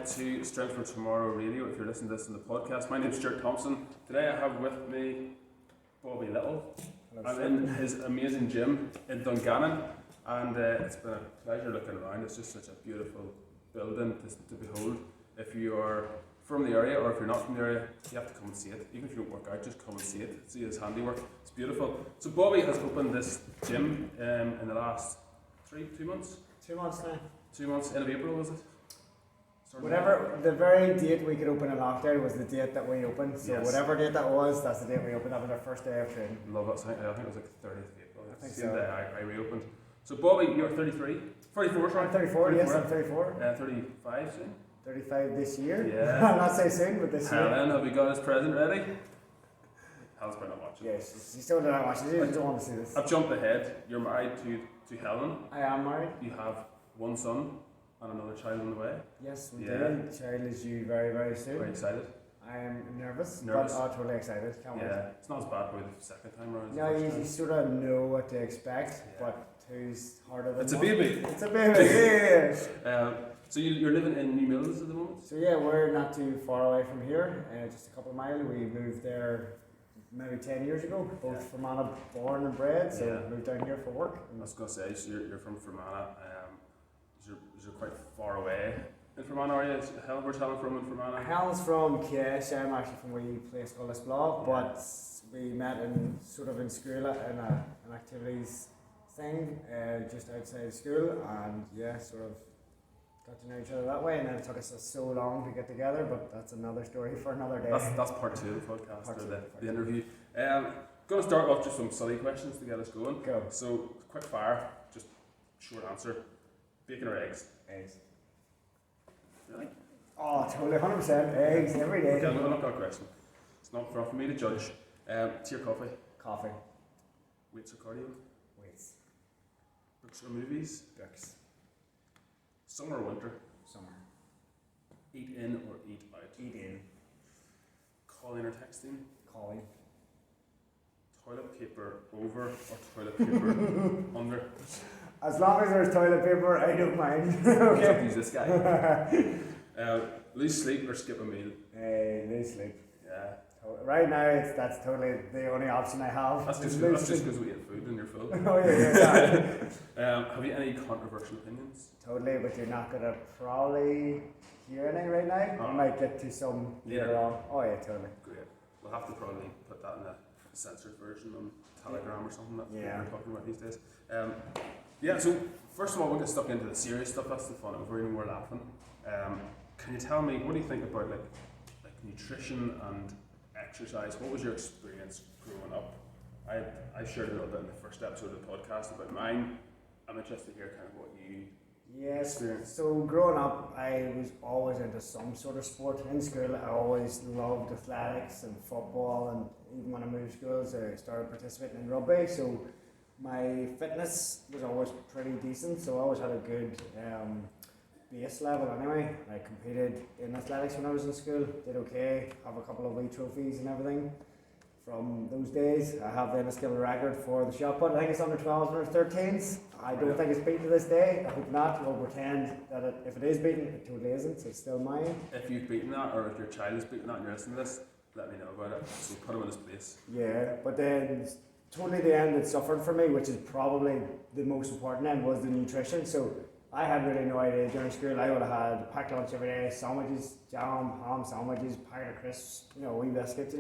to Strength for Tomorrow Radio. If you're listening to this in the podcast, my name's Stuart Thompson. Today I have with me Bobby Lyttle. I'm in his amazing gym in Dungannon, and it's been a pleasure looking around. It's just such a beautiful building to behold. If you are from the area, or if you're not from the area, you have to come and see it. Even if you don't work out, just come and see it. See his handiwork. It's beautiful. So Bobby has opened this gym in the last 2 months. 2 months now. 2 months, end of April was it? Whatever, the very date we could open in lockdown was the date that we opened. So yes. Whatever date that was, that's the date we opened. That was our first day of training. Love it. I think it was like 30th of April. I think Same so. day I reopened. So Bobby, you're 33? 34, sorry. I'm 34, yes, I'm 34. 35 soon? 35 this year. Yeah. I'll not say soon, but this year. Helen, have you got his present ready? Helen's probably not watching. Yes, you still don't watch it. You don't want to see this. I've jumped ahead. You're married to Helen. I am married. You have one son and another child on the way. Yes, we Yeah. do. The child is due very, very soon. Very excited. I am nervous, Nervous? but totally excited. Can't wait. Yeah, it's not as bad probably the second time around. as the No, first you time. sort of know what to expect, Yeah. but two's harder than It's a one. baby. It's a baby. Yeah. So you're living in New Mills at the moment? So yeah, we're not too far away from here, just a couple of miles. We moved there maybe 10 years ago, both Fermanagh born and bred, so Yeah. moved down here for work. I was going to say, so you're from Fermanagh. You're quite far away in Fermanagh, are you? Where's Helen from in Fermanagh? Helen's from Kesh, I'm actually from a wee place called Lisblock, but we met in school in an activities thing just outside school, and yeah, sort of got to know each other that way, and then it took us so long to get together, but that's another story for another day. That's part 2 of the podcast, Part or two, the part the two. interview. Going to start off just some silly questions to get us going. Go. So, quick fire, just short answer. Bacon or eggs? Eggs. Really? Oh, totally, 100%. Eggs every day. Okay, I'm not got a question. It's not for me to judge. Tea or coffee? Coffee. Weights or cardio? Weights. Books or movies? Books. Summer or winter? Summer. Eat in or eat out? Eat in. Calling or texting? Calling. Toilet paper over or toilet paper under? As long as there's toilet paper, I don't mind. Okay. Okay. Use this guy. Lose sleep or skip a meal? Lose sleep. Yeah. Right now, that's totally the only option I have. That's just Lose because sleep. we ate food and you're full. Oh yeah. Have you any controversial opinions? Totally, but you're not gonna probably hear any right now. Oh. You might get to some later Yeah. on. Oh yeah, totally. Great. We'll have to probably put that in a censored version on Telegram or something that Yeah. we're talking about these days. Yeah, so first of all, we'll get stuck into the serious stuff. That's the fun of it. We're laughing. Can you tell me, what do you think about like nutrition and exercise? What was your experience growing up? I shared a little bit in the first episode of the podcast about mine. I'm interested to hear kind of what you Yes. experienced. So growing up, I was always into some sort of sport. In school, I always loved athletics and football, and even when I moved schools, I started participating in rugby. So my fitness was always pretty decent. So I always had a good base level anyway. I competed in athletics when I was in school. Did okay. Have a couple of wee trophies and everything from those days. I have the Enniskillen record for the shot put. I think it's under 12s or 13s. I don't think it's beaten to this day. I hope not. We'll pretend that if it is beaten, it totally isn't. So it's still mine. If you've beaten that, or if your child has beaten that and you're listening to this, let me know about it. So put him in his place. Yeah, but then totally the end that suffered for me, which is probably the most important end, was the nutrition. So I had really no idea during school. I would have had packed lunch every day, sandwiches, jam, ham sandwiches, packet of crisps, wee biscuits,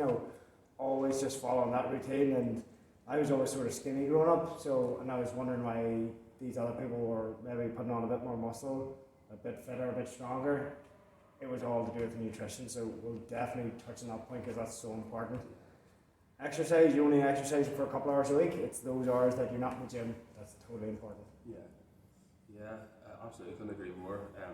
always just following that routine. And I was always sort of skinny growing up, and I was wondering why these other people were maybe putting on a bit more muscle, a bit fitter, a bit stronger. It was all to do with nutrition, so we'll definitely touch on that point because that's so important. Exercise, you only exercise for a couple hours a week. It's those hours that you're not in the gym. That's totally important. Yeah, absolutely, couldn't agree more. I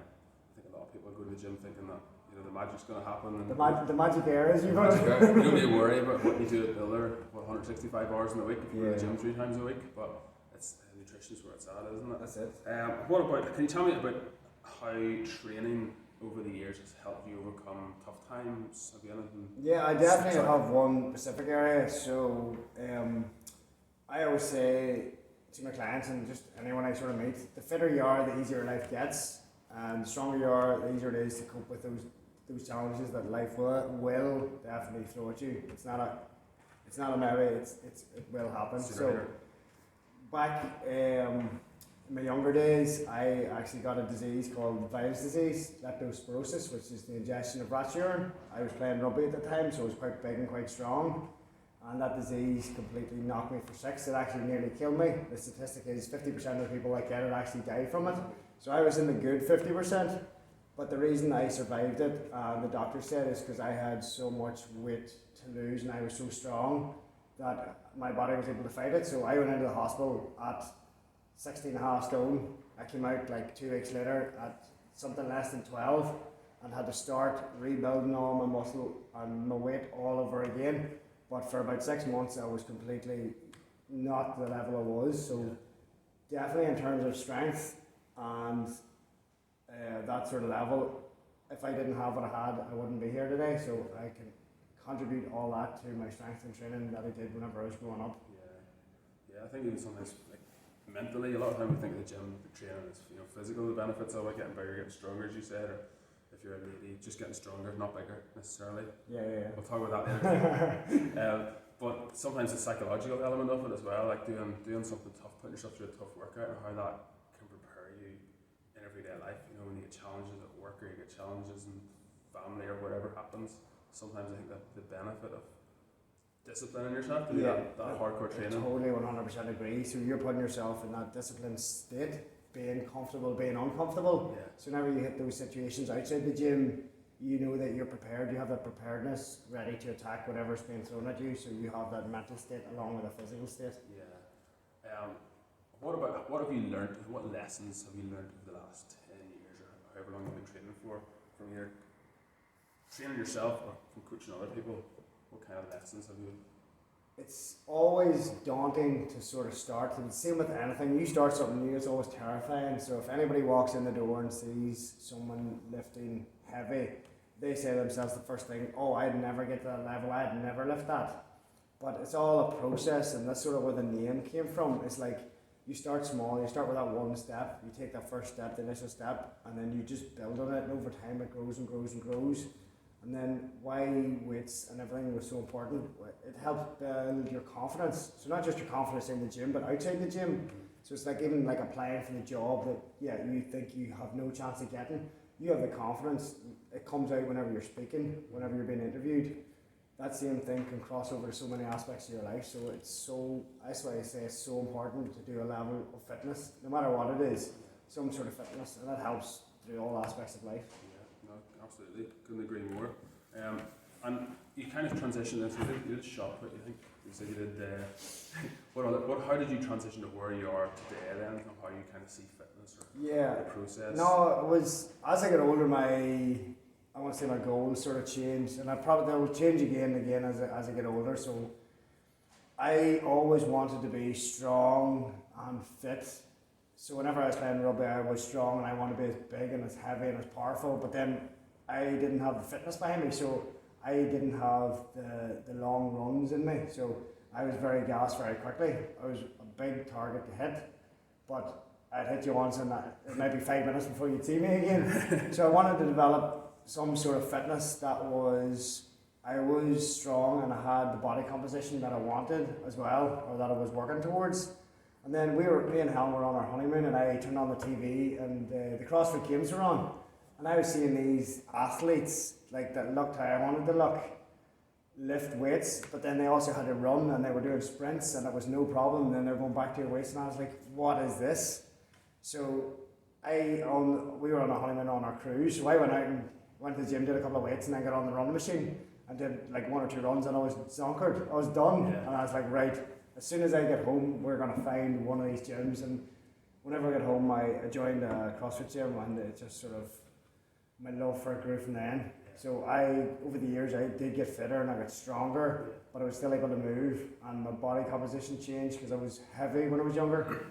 think a lot of people go to the gym thinking that the magic's going to happen. And The magic areas you've got. you don't need to worry about what you do at the other 165 hours in a week if you go to the gym 3 times a week. But it's nutrition's where it's at, isn't it? That's it. What about? Can you tell me about how training over the years has helped you overcome tough times? Have you anything? Yeah, I definitely have one specific area. So I always say to my clients and just anyone I sort of meet, the fitter you are, the easier life gets. And the stronger you are, the easier it is to cope with those challenges that life will definitely throw at you. It's not a maybe, it will happen. So back in my younger days, I actually got a disease called Weil's disease, leptospirosis, which is the ingestion of rat's urine. I was playing rugby at the time, so I was quite big and quite strong. And that disease completely knocked me for six. It actually nearly killed me. The statistic is 50% of the people that get it actually die from it. So I was in the good 50%. But the reason I survived it, the doctor said, is because I had so much weight to lose and I was so strong that my body was able to fight it. So I went into the hospital at 16.5 stone. I came out like 2 weeks later at something less than 12 and had to start rebuilding all my muscle and my weight all over again. But for about 6 months, I was completely not the level I was. So definitely in terms of strength and that sort of level, if I didn't have what I had, I wouldn't be here today. So I can contribute all that to my strength and training that I did whenever I was growing up. Yeah, I think even sometimes like mentally, a lot of time we think the gym, the training is physical, the benefits of it, getting bigger, getting stronger, as you said, or if you're a lady, just getting stronger, not bigger necessarily. Yeah. We'll talk about that later. But sometimes the psychological element of it as well, like doing something tough, putting yourself through a tough workout, and how that can prepare you in everyday life. When you get challenges at work or you get challenges in family or whatever happens, sometimes I think that the benefit of disciplining yourself to do that hardcore training. I totally 100% agree. So you're putting yourself in that disciplined state, being comfortable, being uncomfortable. Yeah. So whenever you hit those situations outside the gym, you know that you're prepared, you have that preparedness ready to attack whatever's being thrown at you, so you have that mental state along with a physical state. Yeah. What have you learned, what lessons have you learned over the last 10 years or however long you've been training for, from your training yourself or from coaching other people? What kind of lessons have you? It's always daunting to sort of start. And same with anything. You start something new, it's always terrifying. So if anybody walks in the door and sees someone lifting heavy, they say to themselves the first thing, oh, I'd never get to that level, I'd never lift that. But it's all a process, and that's sort of where the name came from. It's like you start small, you start with that one step, you take that first step, the initial step, and then you just build on it, and over time it grows and grows and grows. And then why weights and everything was so important, it helped build your confidence. So not just your confidence in the gym, but outside the gym. So it's like even like applying for the job that you think you have no chance of getting. You have the confidence, it comes out whenever you're speaking, whenever you're being interviewed. That same thing can cross over to so many aspects of your life. So that's why I say it's so important to do a level of fitness, no matter what it is, some sort of fitness, and that helps through all aspects of life. Absolutely, couldn't agree more. And you kind of transitioned into you did shot put. You think you said you did. How did you transition to where you are today then, and how you kind of see fitness or the process? No, it was as I get older, my goals sort of changed, and they will change again and again as I get older. So I always wanted to be strong and fit. So whenever I was playing rugby, I was strong and I wanted to be as big and as heavy and as powerful. But then I didn't have the fitness behind me, so I didn't have the long runs in me. So I was very gassed very quickly. I was a big target to hit, but I'd hit you once and it might be 5 minutes before you'd see me again. So I wanted to develop some sort of fitness I was strong and I had the body composition that I wanted as well, or that I was working towards. And then me and Helen were on our honeymoon, and I turned on the TV and the CrossFit Games were on. And I was seeing these athletes that looked how I wanted to look, lift weights, but then they also had to run and they were doing sprints and it was no problem. And then they're going back to your weights, and I was like, what is this? So we were on a honeymoon on our cruise, so I went out and went to the gym, did a couple of weights, and then got on the running machine and did like 1 or 2 runs, and I was zonkered. I was done. Yeah. And I was like, right, as soon as I get home, we're going to find one of these gyms. And whenever I get home, I joined a CrossFit gym, and it just sort of, my love for it grew from then. So over the years, I did get fitter and I got stronger, but I was still able to move, and my body composition changed because I was heavy when I was younger,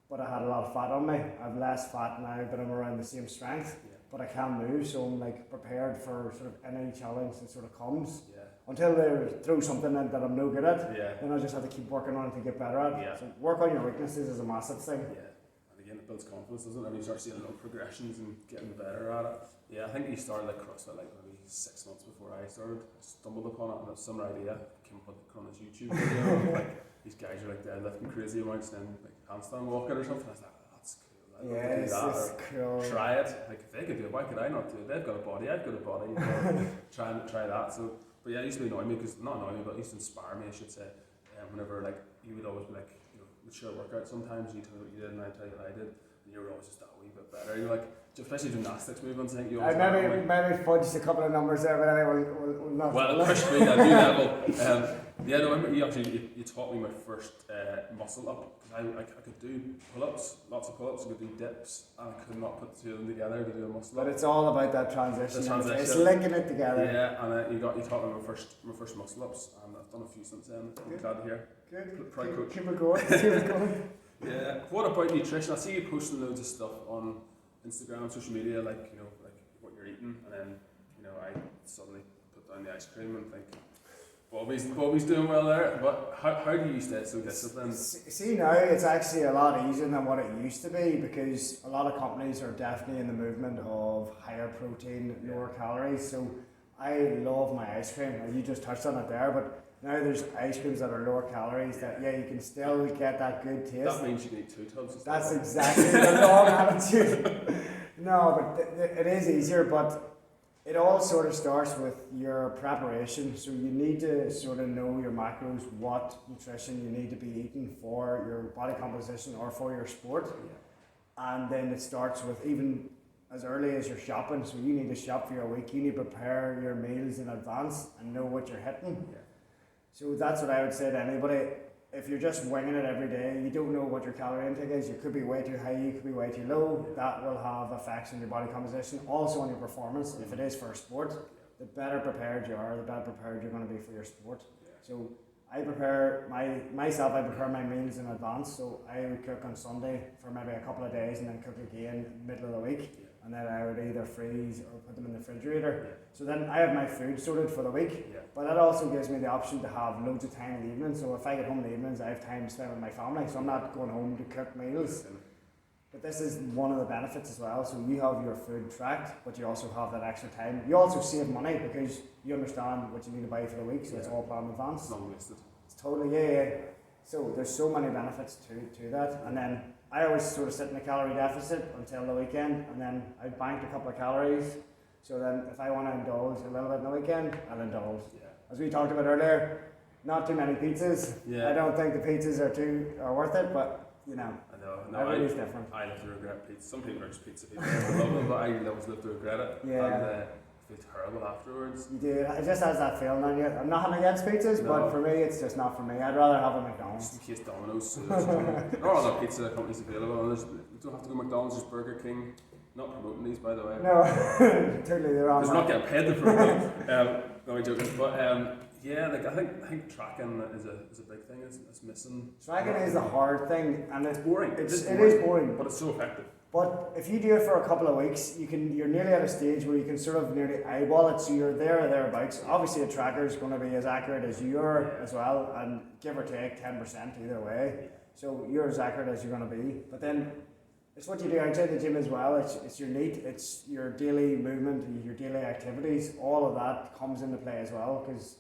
but I had a lot of fat on me. I have less fat now, but I'm around the same strength, but I can move, so I'm prepared for sort of any challenge that sort of comes. Until they throw something in that I'm no good at, then I just have to keep working on it to get better at. So work on your weaknesses is a massive thing. And again, it builds confidence, doesn't it? And you start seeing little progressions and getting better at it. Yeah, I think he started like CrossFit like maybe 6 months before I started. I stumbled upon it and it's some idea. Came on his YouTube video. Like these guys are like deadlifting crazy amounts and then like handstand walking or something. I was like, oh, that's cool. I'd love to do that or cool. try it. Like if they could do it, why could I not do it? They've got a body, I've got a body. You know, try that. So, but yeah, it used to annoy me because not annoy me, but it used to inspire me, I should say. Whenever like you would always be like, you know, we'd share a workout sometimes. You tell me what you did, and I tell you what I did, and you were always just that wee bit better. You're like, especially gymnastics movements. I think you always maybe fudged a couple of numbers there, but anyway, we'll not. Well, it pushed me at a new level. Yeah, no, I remember you taught me my first muscle up. I could do pull-ups, lots of pull-ups. I could do dips, and I could not put the two of them together to do a muscle up. But it's all about that transition. The transition. It's linking it together. Yeah, and you taught me my first muscle ups, and I've done a few since then. I'm glad to hear. Good. Proud coach. Keep it going. Keep it going. Yeah. What about nutrition? I see you posting loads of stuff on Instagram and social media, like you know, like what you're eating, and then you know, I suddenly put down the ice cream and think, Bobby's doing well there. But how do you stay so disciplined? See now, it's actually a lot easier than what it used to be because a lot of companies are definitely in the movement of higher protein, lower calories. So I love my ice cream. You just touched on it there, but now there's ice creams that are lower calories that you can still get that good taste. That means you can eat 2 tubs. That's exactly the wrong attitude. No, but it is easier, but it all sort of starts with your preparation. So you need to sort of know your macros, what nutrition you need to be eating for your body composition or for your sport. Yeah. And then it starts with even as early as you're shopping. So you need to shop for your week. You need to prepare your meals in advance and know what you're hitting. Yeah. So that's what I would say to anybody. If you're just winging it every day, you don't know what your calorie intake is, you could be way too high, you could be way too low. That will have effects on your body composition, also on your performance. If it is for a sport, the better prepared you are, the better prepared you're going to be for your sport. So I prepare I prepare my meals in advance. So I would cook on Sunday for maybe a couple of days and then cook again middle of the week. And then I would either freeze or put them in the refrigerator. Yeah. So then I have my food sorted for the week. Yeah. But that also gives me the option to have loads of time in the evening. So if I get home in the evenings, I have time to spend with my family. So I'm not going home to cook meals. But this is one of the benefits as well. So you have your food tracked, but you also have that extra time. You also save money because you understand what you need to buy for the week. So it's all planned in advance. It's not wasted. It's totally, So there's so many benefits to that. And then I always sort of sit in a calorie deficit until the weekend, and then I banked a couple of calories. So then if I want to indulge a little bit in the weekend, I'll indulge. Yeah. As we talked about earlier, not too many pizzas. Yeah. I don't think the pizzas are worth it, but you know. I know. Everybody's different. I live to regret pizza. Some people are just pizza people. I love them, but I always live to regret it. Yeah. And feel terrible afterwards. You do. It just has that feeling on you. I'm nothing against pizzas, but for me, it's just not for me. I'd rather have a McDonald's. Just in case Domino's. There are other pizza companies available. And you don't have to go McDonald's, just Burger King. Not promoting these, by the way. No, totally the wrong. Because not getting paid to promote them. No, I'm joking. But yeah, like I think tracking is a big thing. It's missing. Tracking is the hard thing, and it's boring. It is boring, but it's so effective. But if you do it for a couple of weeks, you're nearly at a stage where you can sort of nearly eyeball it, so you're there or thereabouts. Obviously, a tracker is going to be as accurate as you are as well, and give or take 10% either way. So you're as accurate as you're going to be. But then it's what you do outside the gym as well. It's your NEAT, it's your daily movement, your daily activities. All of that comes into play as well, because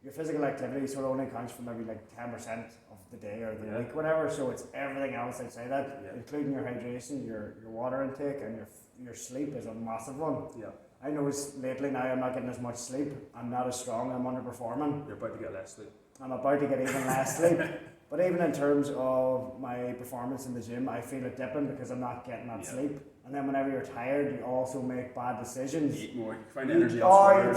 your physical activity sort of only counts for maybe like 10% of the day or the week, whatever. So it's everything else outside that, including your hydration, your water intake, and your sleep is a massive one. Yeah. I notice lately now I'm not getting as much sleep. I'm not as strong. I'm underperforming. You're about to get less sleep. I'm about to get even less sleep. But even in terms of my performance in the gym, I feel it dipping because I'm not getting that sleep. And then whenever you're tired, you also make bad decisions. You eat more. You find energy elsewhere.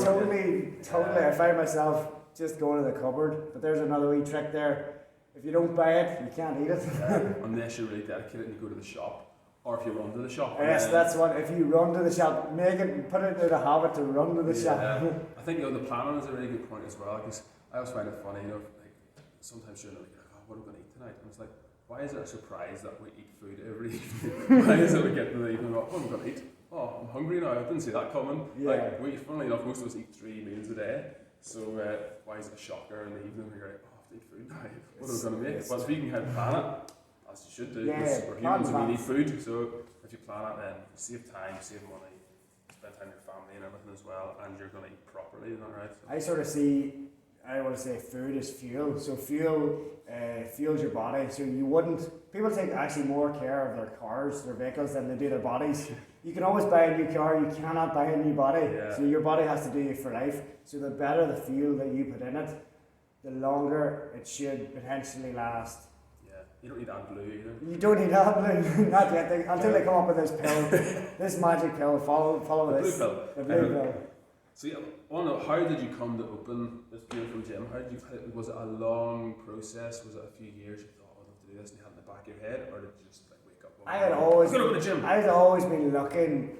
Totally. I find myself just going to the cupboard. But there's another wee trick there. If you don't buy it, you can't eat it. Unless you're really dedicated and you go to the shop. Or if you run to the shop. Yes, that's what. If you run to the shop, put it in a habit to run to the shop. I think the planning is a really good point as well. Because I always find it funny, like sometimes you're like, what am I going to eat tonight? And it's like, why is it a surprise that we eat food every evening? Why is it we get to the evening, what am I going to eat? Oh, I'm hungry now, I didn't see that coming. Yeah. Like, funnily enough, most of us eat 3 meals a day. So why is it a shocker in the evening when you're like, I have to eat food now? What am I going to make? But if we can plan it, as you should do. Yeah, Because we're plan humans and we need advance. food. So if you plan it, then you save time, save money, spend time with your family and everything as well, and you're going to eat properly. Is that right? So, I sort of see, I want to say food is fuel. So fuel fuels your body. So you wouldn't, people take actually more care of their cars, their vehicles, than they do their bodies. You can always buy a new car, you cannot buy a new body. Yeah. So your body has to do you for life. So the better the fuel that you put in it, the longer it should potentially last. yeah, you don't need AdBlue either. You don't need AdBlue, not yet, until they come up with this pill, this magic pill, follow The this. blue pill. The blue pill. So yeah, I want to know, how did you come to open this beautiful gym? Was it a long process? Was it a few years you thought, I'd love to do this, and you had it in the back of your head, or did you just like wake up one I morning, had always, "I'm gonna open a gym"? I had always been looking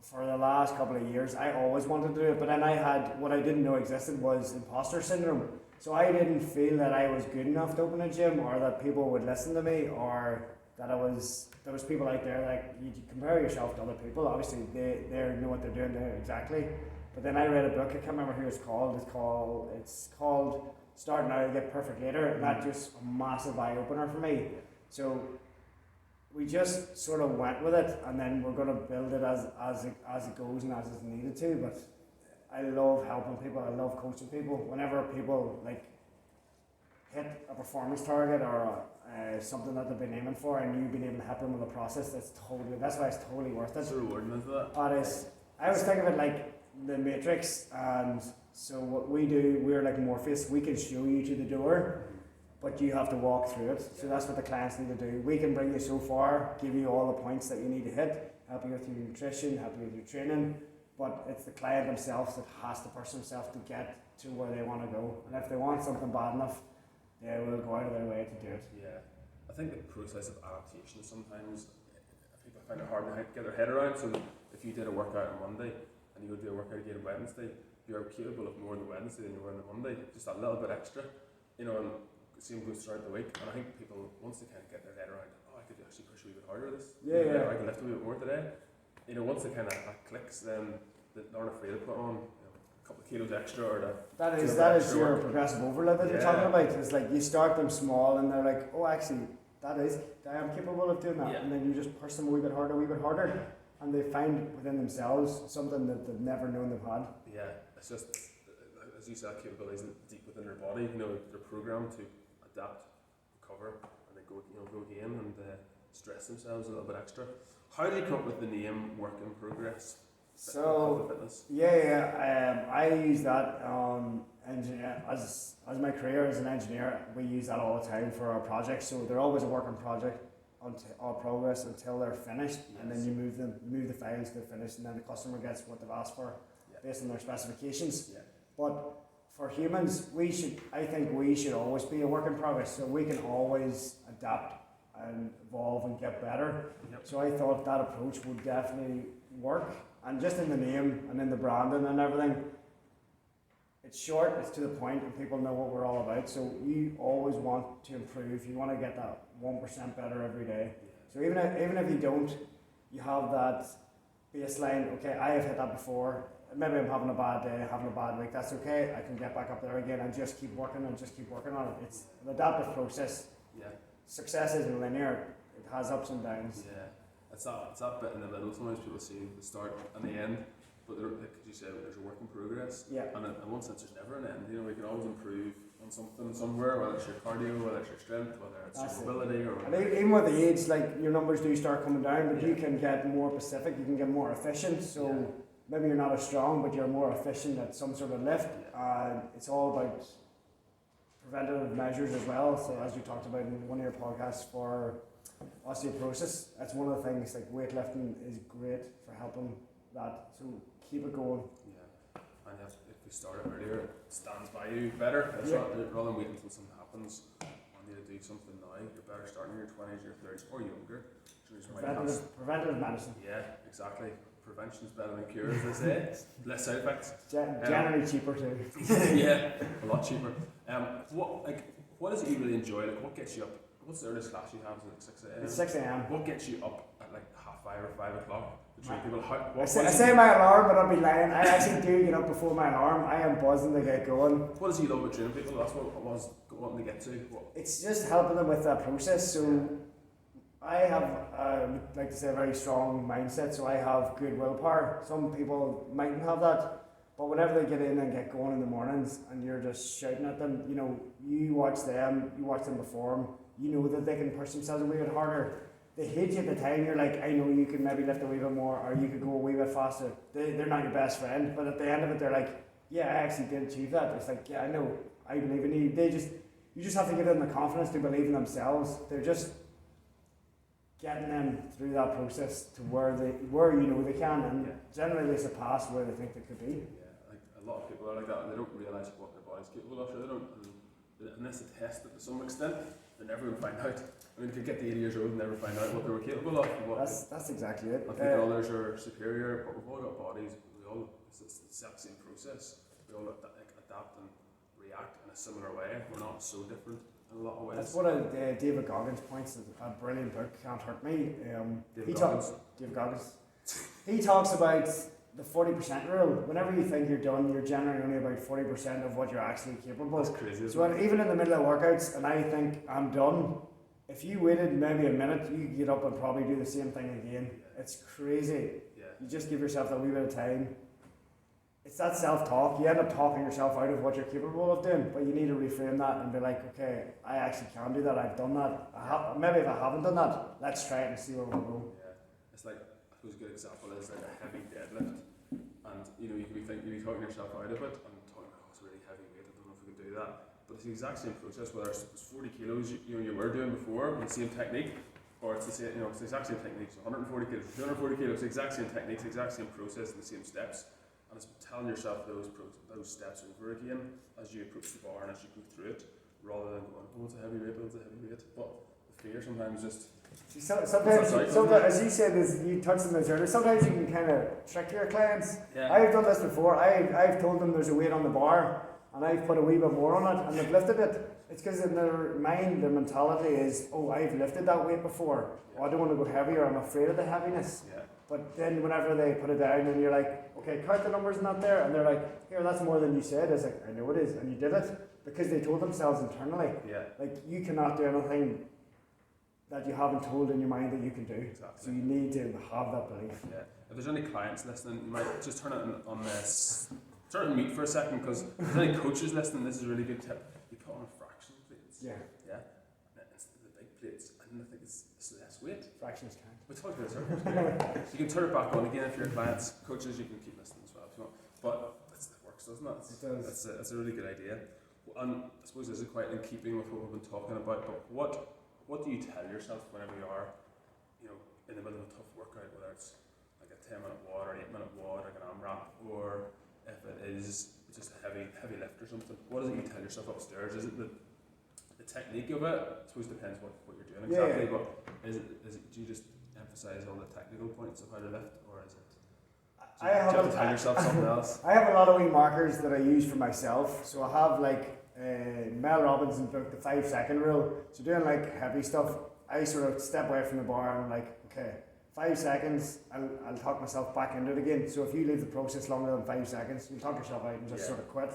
for the last couple of years. I always wanted to do it, but then I had, what I didn't know existed was imposter syndrome. So I didn't feel that I was good enough to open a gym, or that people would listen to me, or that there was people out there, like, you compare yourself to other people. Obviously they know what they're doing there exactly. But then I read a book, I can't remember who it's called. It's called Start Now to Get Perfect Later, and that just a massive eye opener for me. So we just sort of went with it, and then we're going to build it as it goes and as it's needed to. But I love helping people, I love coaching people. Whenever people like hit a performance target or something that they've been aiming for, and you've been able to help them with the process, that's why it's totally worth it. It's rewarding, isn't it? I always think of it like the Matrix, and so what we do, we're like Morpheus. We can show you to the door, but you have to walk through it. So that's what the clients need to do. We can bring you so far, give you all the points that you need to hit, help you with your nutrition, help you with your training, but it's the client themselves that has to push themselves to get to where they want to go. And if they want something bad enough, they will go out of their way to do it. Yeah, I think the process of adaptation is sometimes people find it hard to get their head around. So if you did a workout on Monday and you go do a workout again on Wednesday, you're capable of more on the Wednesday than you were on the Monday. Just that little bit extra, you know. And the same goes throughout the week. And I think people, once they kind of get their head around, I could actually push a wee bit harder this. Yeah. I can lift a wee bit more today. You know, once they kind of that clicks, then they aren't afraid to put on a couple of kilos extra or that is your progressive overload that you're talking about. It's like you start them small and they're like, oh, actually, I am capable of doing that. Yeah. And then you just push them a wee bit harder, and they find within themselves something that they've never known they've had. Yeah, it's just, as you said, capabilities deep within their body. You know, they're programmed to adapt, recover, and then go again and stress themselves a little bit extra. How did you come up with the name Work in Progress? So I use that engineer as my career as an engineer. We use that all the time for our projects. So they're always a work in progress until they're finished, and then you move the files to finish, and then the customer gets what they've asked for based on their specifications. Yeah. But for humans, I think we should always be a work in progress, so we can always adapt and evolve and get better. Yep. So I thought that approach would definitely work. And just in the name and in the branding and everything, it's short, it's to the point, and people know what we're all about. So you always want to improve. You want to get that 1% better every day. So even if you don't, you have that baseline. Okay, I have hit that before. Maybe I'm having a bad day, having a bad week. That's okay. I can get back up there again and just keep working on it. It's an adaptive process. Yeah. Success isn't linear. It has ups and downs. Yeah. It's that bit in the middle. Sometimes people see the start and the end, but like you said, there's a work in progress. Yeah. And in one sense, there's never an end. You know, we can always improve on something somewhere, whether it's your cardio, whether it's your strength, whether it's your mobility, or. And even with the age, like your numbers do start coming down, but you can get more specific. You can get more efficient. So maybe you're not as strong, but you're more efficient at some sort of lift. It's all about preventative measures as well. So as you talked about in one of your podcasts for osteoporosis, that's one of the things. Like weightlifting is great for helping that. So keep it going. Yeah, and if we start it earlier, it stands by you better. It's not, rather than waiting until something happens. I need to do something now. You're better starting in your 20s, your 30s, or younger. Preventative medicine. Yeah, exactly. Prevention is better than cure, as they say. Less side effects. Generally cheaper too. Yeah, a lot cheaper. What is it you really enjoy? Like, what gets you up? What's the earliest class you have? Is it 6 a.m.? It's 6 a.m. What gets you up at like 5 or 5 o'clock to train people. I say my alarm, but I'll be lying. I actually do get up before my alarm. I am buzzing to get going. What does he love about training people? That's what I was wanting to get to. It's just helping them with that process. So I have, like to say, a very strong mindset. So I have good willpower. Some people mightn't have that. But whenever they get in and get going in the mornings and you're just shouting at them, you know, you watch them perform, you know that they can push themselves a wee bit harder. They hate you at the time, you're like, I know you can maybe lift a wee bit more or you could go a wee bit faster. They're not your best friend, but at the end of it, they're like, yeah, I actually did achieve that. It's like, yeah, I know, I believe in you. You just have to give them the confidence to believe in themselves. They're just getting them through that process to where you know they can, and generally they surpass where they think they could be. A lot of people are like that, and they don't realise what their body's capable of. They don't, unless they test it to some extent, they never will find out. I mean, they could get to 80 years old and never find out what they were capable of. That's exactly it. I think others are superior, but we've all got bodies. It's the exact same process. We all adapt and react in a similar way. We're not so different in a lot of ways. That's what David Goggins points at a brilliant book, Can't Hurt Me. David Goggins. He talks about the 40% rule. Whenever you think you're done, you're generally only about 40% of what you're actually capable of. That's crazy. So even in the middle of workouts, and I think I'm done, if you waited maybe a minute, you could get up and probably do the same thing again. It's crazy. Yeah. You just give yourself a wee bit of time. It's that self-talk. You end up talking yourself out of what you're capable of doing, but you need to reframe that and be like, okay, I actually can do that. I've done that. Maybe if I haven't done that, let's try it and see where we'll go. Yeah. It's like, I suppose a good example is like a heavy deadlift. And you know, you can be talking yourself out of it and talking, oh, it's a really heavy weight, I don't know if we can do that. But it's the exact same process, whether it's 40 kilos you were doing before with the same technique, or it's the same, it's the exact same techniques, 140 kilos, 240 kilos, the exact same techniques, the exact same process and the same steps. And it's telling yourself those steps over again as you approach the bar and as you go through it, rather than going, oh, it's a heavy weight, oh, it's a heavy weight. But the fear sometimes just... Sometimes, as you said, you touched on this earlier, sometimes you can kind of trick your clients. Yeah. I've done this before. I've told them there's a weight on the bar and I've put a wee bit more on it and they've lifted it. It's because in their mind, their mentality is, oh, I've lifted that weight before. Oh, I don't want to go heavier, I'm afraid of the heaviness. Yeah. But then whenever they put it down and you're like, okay, count the numbers not there, and they're like, here, that's more than you said. It's like, I know it is, and you did it because they told themselves internally. Yeah. Like, you cannot do anything that you haven't told in your mind that you can do. Exactly. So you need to have that belief. Yeah. If there's any clients listening, you might just turn it on this. Turn it mute for a second, because if there's any coaches listening, this is a really good tip. You put on fraction plates. Yeah. Yeah. It's the big plates, and I think it's less weight. Fractions count. We talked about this earlier. You can turn it back on again if your clients, coaches, you can keep listening as well if you want. But it works, doesn't it? It does. It's a really good idea. And I suppose this is quite in keeping with what we've been talking about. But what do you tell yourself whenever you are, in the middle of a tough workout, whether it's like a 10-minute WOD or 8-minute WOD, like an AMRAP, or if it is just a heavy lift or something? What is it you tell yourself upstairs? Is it the technique of it? I suppose it depends what you're doing exactly. Yeah. But is it do you just emphasize all the technical points of how to lift, or is it? Do you have to tell yourself something else? I have a lot of wee markers that I use for myself. So I have like Mel Robinson's book, The 5-Second Rule. So doing like heavy stuff, I sort of step away from the bar and I'm like, okay, 5 seconds, I'll talk myself back into it again. So if you leave the process longer than 5 seconds, you'll talk yourself out and just sort of quit.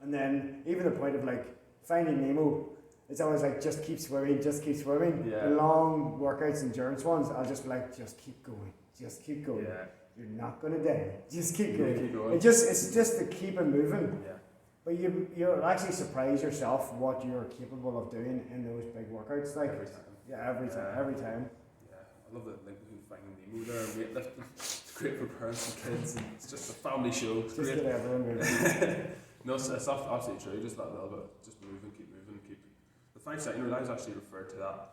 And then even the point of like Finding Nemo, it's always like, just keep swimming, just keep swimming. Yeah. Long workouts, endurance ones, I'll just be like, just keep going, just keep going. Yeah. You're not going to die. Just keep going. Keep going. It's just to keep it moving. Yeah. But you'll actually surprise yourself what you're capable of doing in those big workouts. Like every time. Yeah, every time. Yeah, I love that link between Finding Nemo there and weightlifting. It's great for parents and kids, and it's just a family show. It's just great. Get everyone moving. No, it's absolutely true. Just that little bit, just moving, keep. The 5-second rule, I was actually referred to that,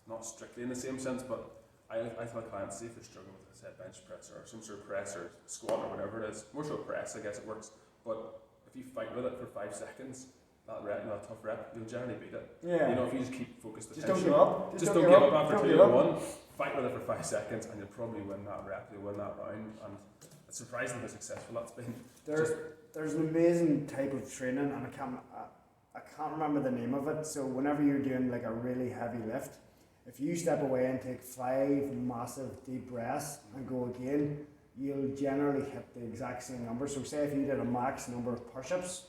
not strictly in the same sense, but I tell clients, see if they're struggling with a set bench press or some sort of press or squat or whatever it is, more so press, I guess it works. But if you fight with it for 5 seconds, that tough rep, you'll generally beat it. Yeah. If you just keep focused attention. Just don't give up. Just don't give up after 2 or 1. Fight with it for 5 seconds and you'll probably win that rep, you'll win that round. And it's surprising how successful that's been. There's an amazing type of training, and I can't remember the name of it. So whenever you're doing like a really heavy lift, If you step away and take 5 massive deep breaths and go again, you'll generally hit the exact same number. So say if you did a max number of push-ups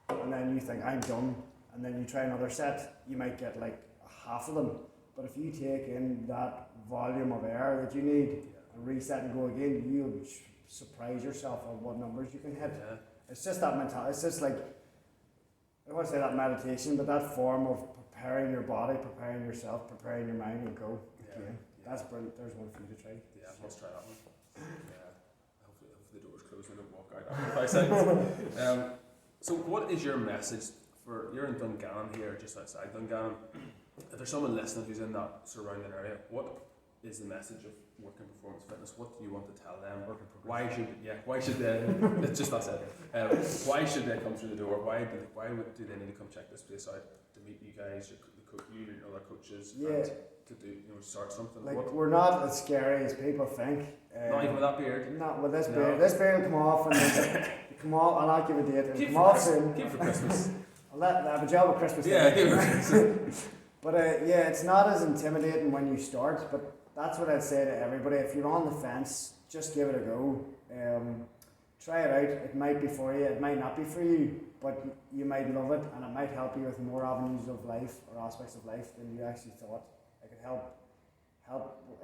and then you think I'm done, and then you try another set, you might get like half of them. But if you take in that volume of air that you need and reset and go again, you'll surprise yourself on what numbers you can hit. Yeah. It's just that mentality. It's just like, I don't want to say that meditation, but that form of preparing your body, preparing yourself, preparing your mind, and go again. That's brilliant. There's one for you to try. Yeah, let's try that one. Yeah. Hopefully the door's closed and I don't walk out after 5 seconds. So what is your message for, you're in Dungannon here, just outside Dungannon. If there's someone listening who's in that surrounding area, what is the message of working performance fitness? What do you want to tell them? Why should they, it's just that's it. Why should they come through the door? Why do they need to come check this place out, to meet you guys, you and other coaches, and to do, start something? Like, we're not as scary as people think. Not even with that beard? Not with this beard. This beard will come off, and come off, I'll not give a date, it'll come off soon. Keep it for Christmas. I have a job at Christmas. Yeah, keep it for Christmas. But it's not as intimidating when you start, but that's what I'd say to everybody. If you're on the fence, just give it a go. Try it out. It might be for you, it might not be for you, but you might love it, and it might help you with more avenues of life or aspects of life than you actually thought. It could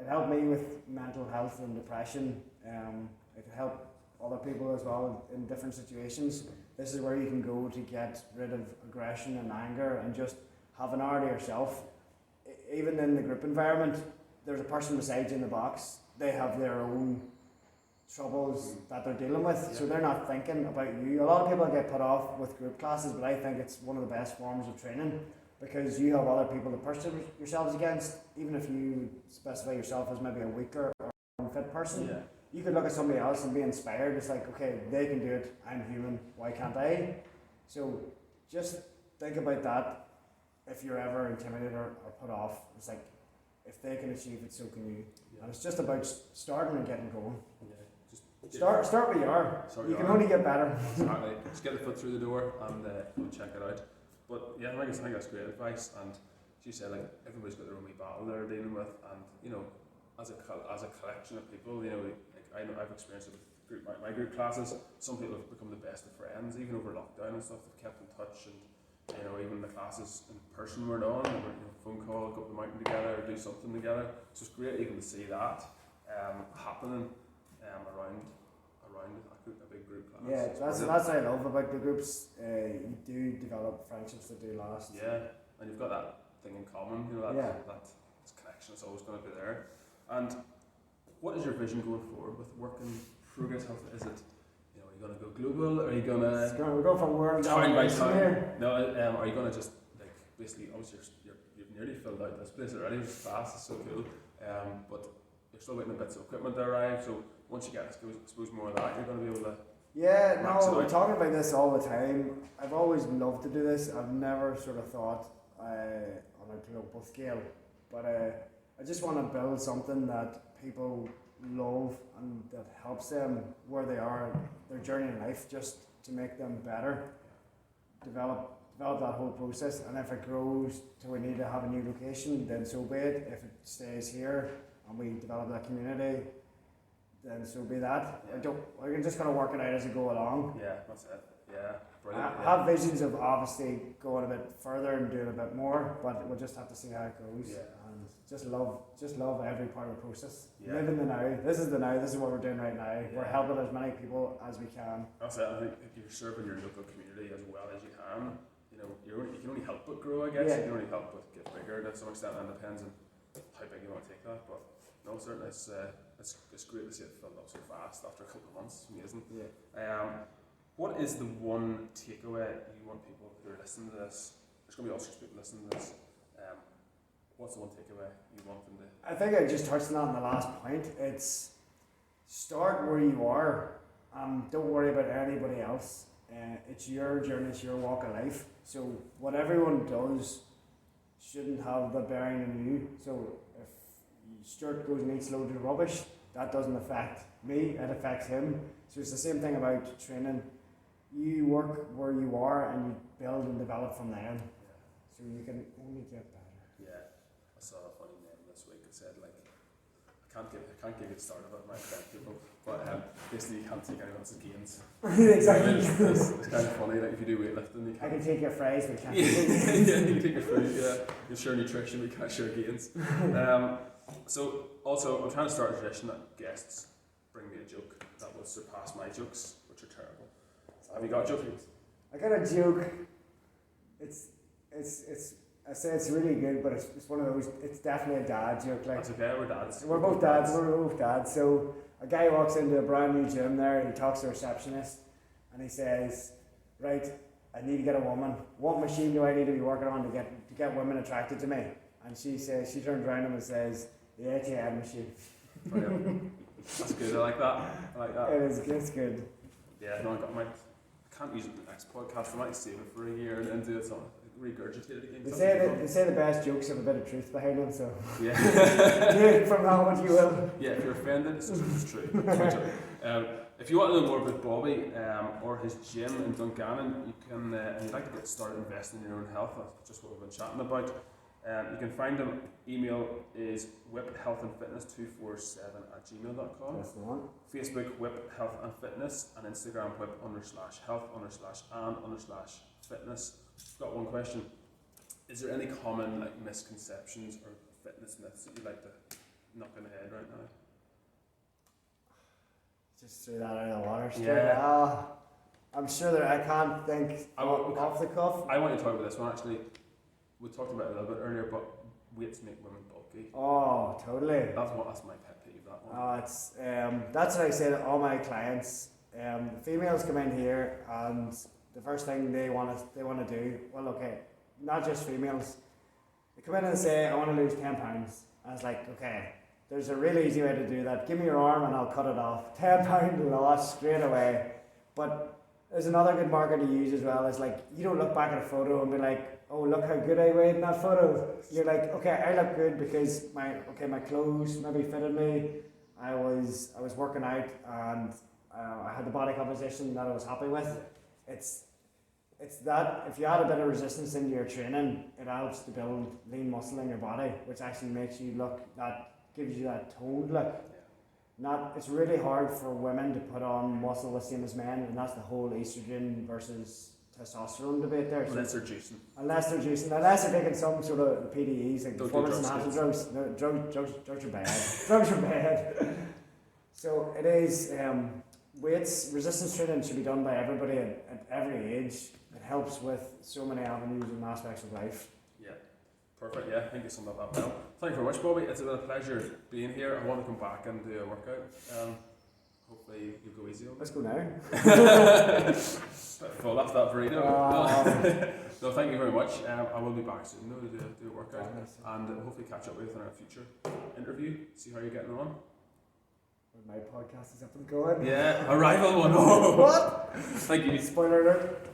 it helped me with mental health and depression. It could help other people as well in different situations. This is where you can go to get rid of aggression and anger and just have an hour to yourself. Even in the group environment, there's a person beside you in the box. They have their own troubles that they're dealing with, so they're not thinking about you. A lot of people get put off with group classes, but I think it's one of the best forms of training, because you have other people to push yourselves against. Even if you specify yourself as maybe a weaker or unfit person, you could look at somebody else and be inspired. It's like, okay, they can do it, I'm human, why can't I? So just think about that. If you're ever intimidated or put off, it's like, if they can achieve it, so can you. And it's just about starting and getting going. Start where you are. You can only get better. Exactly. Just get the foot through the door and go check it out. But yeah, I think that's great advice. And as you said, like, everybody's got their own wee battle they're dealing with, and as a collection of people, like, I know I've experienced it with my group classes. Some people have become the best of friends, even over lockdown and stuff. They've kept in touch, and even the classes in person weren't on, and phone call, go up the mountain together, do something together. So it's great even to see that happening around a big group class. Yeah, that's what I love about the groups. You do develop friendships that do last. Yeah, and you've got that thing in common, that connection is always going to be there. And what is your vision going forward with work in progress health? Is it, are you going to go global? Are you going to go from world town by town? No, are you going to just, like, basically, obviously you've nearly filled out this place already, which is fast, it's so cool. But you're still waiting on bits of equipment to arrive, so once you get, I suppose, more of that, you're going to be able to. Yeah, no, we're talking about this all the time. I've always loved to do this. I've never sort of thought on a global scale, but I just want to build something that people love and that helps them where they are, their journey in life, just to make them better. Develop that whole process, and if it grows to we need to have a new location, then so be it. If it stays here and we develop that community, then so be that. I can just kind of work it out as I go along. Yeah, that's it. Yeah, brilliant. I have visions of obviously going a bit further and doing a bit more, but we'll just have to see how it goes. Yeah. And just love every part of the process. Yeah. Live in the now. This is the now. This is what we're doing right now. Yeah. We're helping as many people as we can. That's it. I think if you're serving your local community as well as you can, you can only help but grow, I guess. Yeah. You can only help but get bigger to some extent, and it depends on how big you want to take that. But no, certainly it's great to see it filled up so fast after a couple of months. It's amazing. Yeah. What is the one takeaway you want people who are listening to this? There's going to be all sorts of people listening to this. What's the one takeaway you want them to? I think I just touched on that in the last point. It's start where you are. Don't worry about anybody else. It's your journey, it's your walk of life. So what everyone does shouldn't have the bearing on you. So if Stuart goes and eats loads of rubbish, that doesn't affect me, it affects him. So it's the same thing about training. You work where you are and you build and develop from there. So you can only get better. Yeah, I saw a funny I can't give you started about my friend people, but basically you can't take anyone else's gains. Exactly. It's kind of funny, like if you do weightlifting, you I can't. can take your fries, but can't Yeah, take your gains. yeah, you can take your food, yeah. You can share nutrition, but you can't share gains. So also, I'm trying to start a tradition that guests bring me a joke that will surpass my jokes, which are terrible. Have you got a joke? I got a joke. It's I say it's really good, but it's one of those. It's definitely a dad joke. Like That's okay, we're dads. we're both dads. We're both dads. So a guy walks into a brand new gym there, and he talks to the receptionist, and he says, "Right, I need to get a woman. What machine do I need to be working on to get women attracted to me?" And she turns around and says, "The ATM machine." Brilliant. That's good, I like that. It's good. Yeah, no, I can't use it in the next podcast. I might save it for a year and then do it something, regurgitate it again. They say the best jokes have a bit of truth behind them, so Yeah. take from now what you will. Yeah, if you're offended, it's true. If you want to know more about Bobby or his gym in Dungannon, you can, and you'd like to get started investing in your own health, that's just what we've been chatting about. You can find him. Email is whiphealthandfitness247@gmail.com. That's the one. Facebook Whip Health and Fitness, and Instagram whip_health_and_fitness. I've got one question. Is there any common misconceptions or fitness myths that you'd like to knock on the head right now? Just threw that out of the water. Yeah. I'm sure that I can't think off the cuff. I want to talk about this one actually. We talked about it a little bit earlier, but weights make women bulky. Oh, totally. That's my pet peeve, that one. That's what I say to all my clients. Females come in here, and the first thing they want to do. Well, okay, not just females. They come in and say, "I want to lose 10 pounds." I was like, okay, there's a really easy way to do that. Give me your arm and I'll cut it off. 10-pound loss straight away. But there's another good marker to use as well. It's like you don't look back at a photo and be like, "Oh, look how good I weighed in that photo." You're like, okay, I look good because my clothes maybe fitted me. I was working out, and I had the body composition that I was happy with. It's that if you add a bit of resistance into your training, it helps to build lean muscle in your body, which actually makes you gives you that toned look. It's really hard for women to put on muscle the same as men, and that's the whole estrogen versus testosterone debate there. Unless they're juicing. Unless they're taking some sort of PDEs, like performance enhancing drugs. No, drugs are bad. Drugs are bad. So it is, weights, resistance training should be done by everybody at every age. It helps with so many avenues and aspects of life. Yeah, perfect. Yeah, I think you summed up that well. Thank you very much, Bobby. It's been a pleasure being here. I want to come back and do a workout. Hopefully you'll go easy on me. Let's go now. Full after that burrito. No, thank you very much. I will be back soon though to do a workout, and hopefully catch up with you in a future interview. See how you're getting on. My podcast is up and going. Yeah, a rival one. Oh. What? Thank you. Spoiler alert.